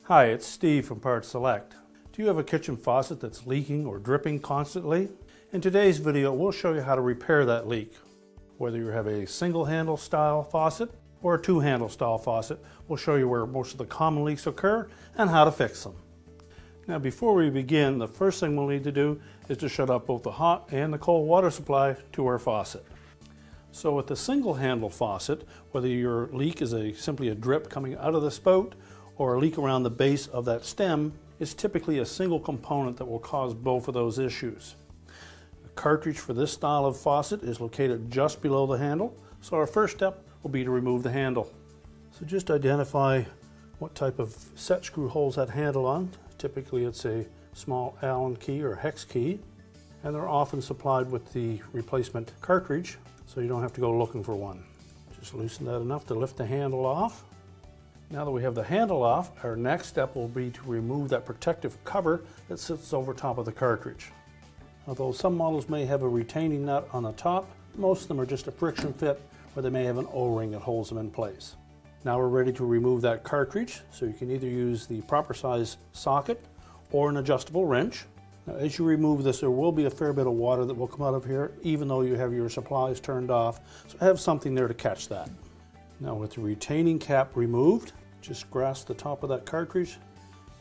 Hi, it's Steve from Part Select. Do you have a kitchen faucet that's leaking or dripping constantly? In today's video, we'll show you how to repair that leak. Whether you have a single handle style faucet or a two handle style faucet, we'll show you where most of the common leaks occur and how to fix them. Now before we begin, the first thing we'll need to do is to shut off both the hot and the cold water supply to our faucet. So with the single handle faucet, whether your leak is simply a drip coming out of the spout or a leak around the base of that stem, is typically a single component that will cause both of those issues. The cartridge for this style of faucet is located just below the handle, so our first step will be to remove the handle. So just identify what type of set screw holds that handle on. Typically it's a small Allen key or hex key, and they're often supplied with the replacement cartridge, so you don't have to go looking for one. Just loosen that enough to lift the handle off. Now that we have the handle off, our next step will be to remove that protective cover that sits over top of the cartridge. Although some models may have a retaining nut on the top, most of them are just a friction fit where they may have an O-ring that holds them in place. Now we're ready to remove that cartridge, so you can either use the proper size socket or an adjustable wrench. Now as you remove this, there will be a fair bit of water that will come out of here even though you have your supplies turned off, so have something there to catch that. Now with the retaining cap removed, just grasp the top of that cartridge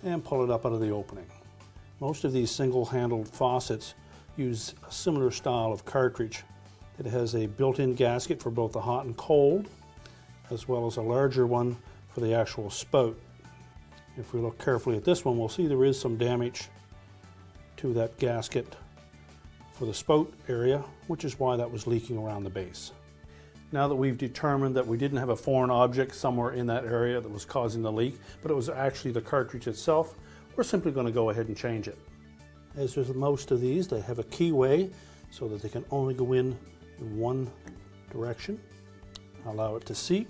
and pull it up out of the opening. Most of these single-handled faucets use a similar style of cartridge. It has a built-in gasket for both the hot and cold, as well as a larger one for the actual spout. If we look carefully at this one, we'll see there is some damage to that gasket for the spout area, which is why that was leaking around the base. Now that we've determined that we didn't have a foreign object somewhere in that area that was causing the leak, but it was actually the cartridge itself, we're simply going to go ahead and change it. As with most of these, they have a keyway so that they can only go in one direction. Allow it to seat.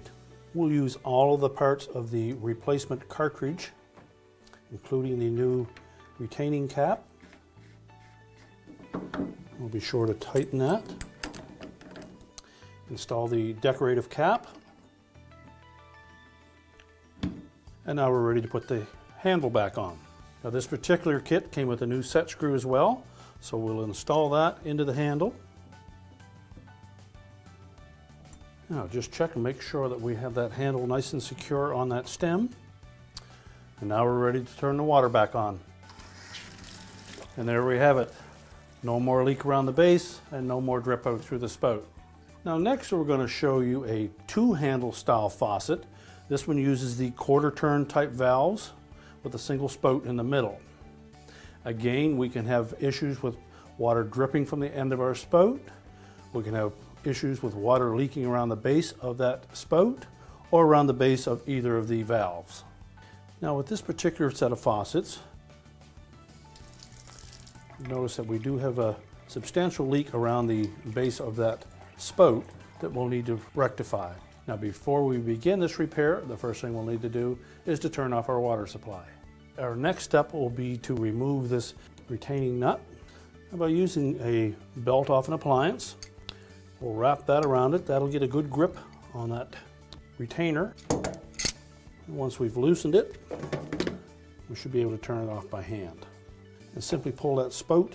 We'll use all of the parts of the replacement cartridge, including the new retaining cap. We'll be sure to tighten that. Install the decorative cap. And now we're ready to put the handle back on. Now this particular kit came with a new set screw as well, so we'll install that into the handle. Now just check and make sure that we have that handle nice and secure on that stem. And now we're ready to turn the water back on. And there we have it. No more leak around the base and no more drip out through the spout. Now next we're going to show you a two-handle style faucet. This one uses the quarter turn type valves with a single spout in the middle. Again, we can have issues with water dripping from the end of our spout. We can have issues with water leaking around the base of that spout or around the base of either of the valves. Now with this particular set of faucets, notice that we do have a substantial leak around the base of that spout that we'll need to rectify. Now before we begin this repair, the first thing we'll need to do is to turn off our water supply. Our next step will be to remove this retaining nut. By using a belt off an appliance, we'll wrap that around it. That'll get a good grip on that retainer. And once we've loosened it, we should be able to turn it off by hand. And simply pull that spout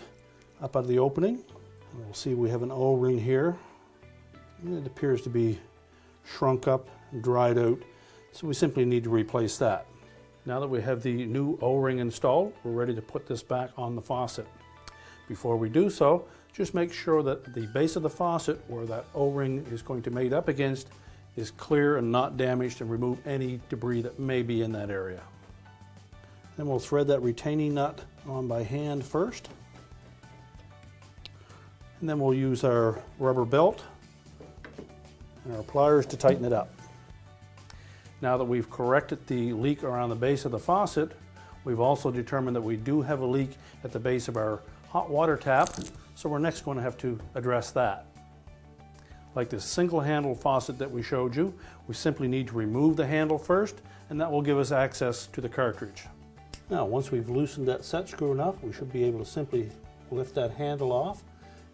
up out of the opening. And we'll see we have an O-ring here. And it appears to be shrunk up and dried out, so we simply need to replace that. Now that we have the new O-ring installed, we're ready to put this back on the faucet. Before we do so, just make sure that the base of the faucet where that O-ring is going to mate up against is clear and not damaged, and remove any debris that may be in that area. Then we'll thread that retaining nut on by hand first, and then we'll use our rubber belt and our pliers to tighten it up. Now that we've corrected the leak around the base of the faucet, we've also determined that we do have a leak at the base of our hot water tap, so we're next going to have to address that. Like this single handle faucet that we showed you, we simply need to remove the handle first, and that will give us access to the cartridge. Now once we've loosened that set screw enough, we should be able to simply lift that handle off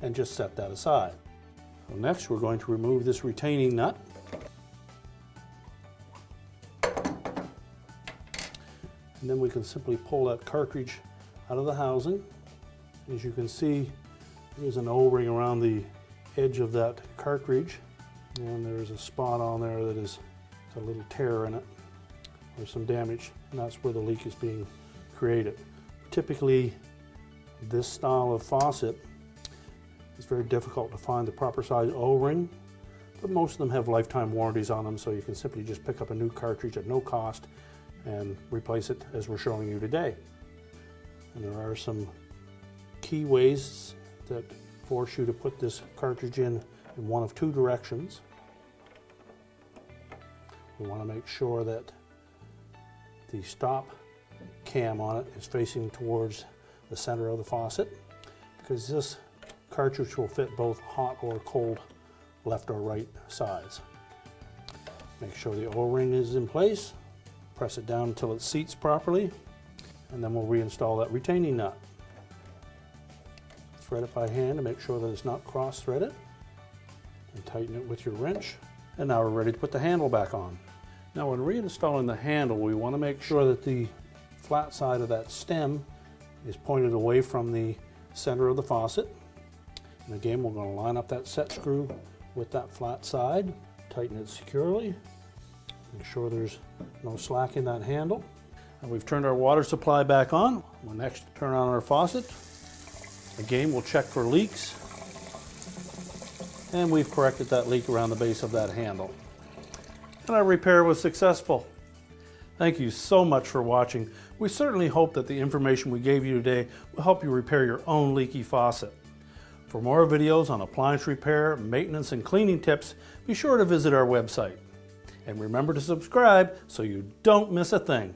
and just set that aside. So next we're going to remove this retaining nut. And then we can simply pull that cartridge out of the housing. As you can see, there's an O-ring around the edge of that cartridge, and there's a spot on there that is a little tear in it, or some damage, and that's where the leak is being created. Typically, this style of faucet, it's very difficult to find the proper size O-ring, but most of them have lifetime warranties on them, so you can simply just pick up a new cartridge at no cost and replace it as we're showing you today. And there are some key ways that force you to put this cartridge in one of two directions. We want to make sure that the stop cam on it is facing towards the center of the faucet, because this cartridge will fit both hot or cold left or right sides. Make sure the O-ring is in place, press it down until it seats properly, and then we'll reinstall that retaining nut. Thread it by hand to make sure that it's not cross-threaded, and tighten it with your wrench. And now we're ready to put the handle back on. Now when reinstalling the handle, we want to make sure that the flat side of that stem is pointed away from the center of the faucet. And again, we're going to line up that set screw with that flat side, tighten it securely, make sure there's no slack in that handle. And we've turned our water supply back on. We'll next turn on our faucet. Again, we'll check for leaks. And we've corrected that leak around the base of that handle. And our repair was successful. Thank you so much for watching. We certainly hope that the information we gave you today will help you repair your own leaky faucet. For more videos on appliance repair, maintenance, and cleaning tips, be sure to visit our website. And remember to subscribe so you don't miss a thing.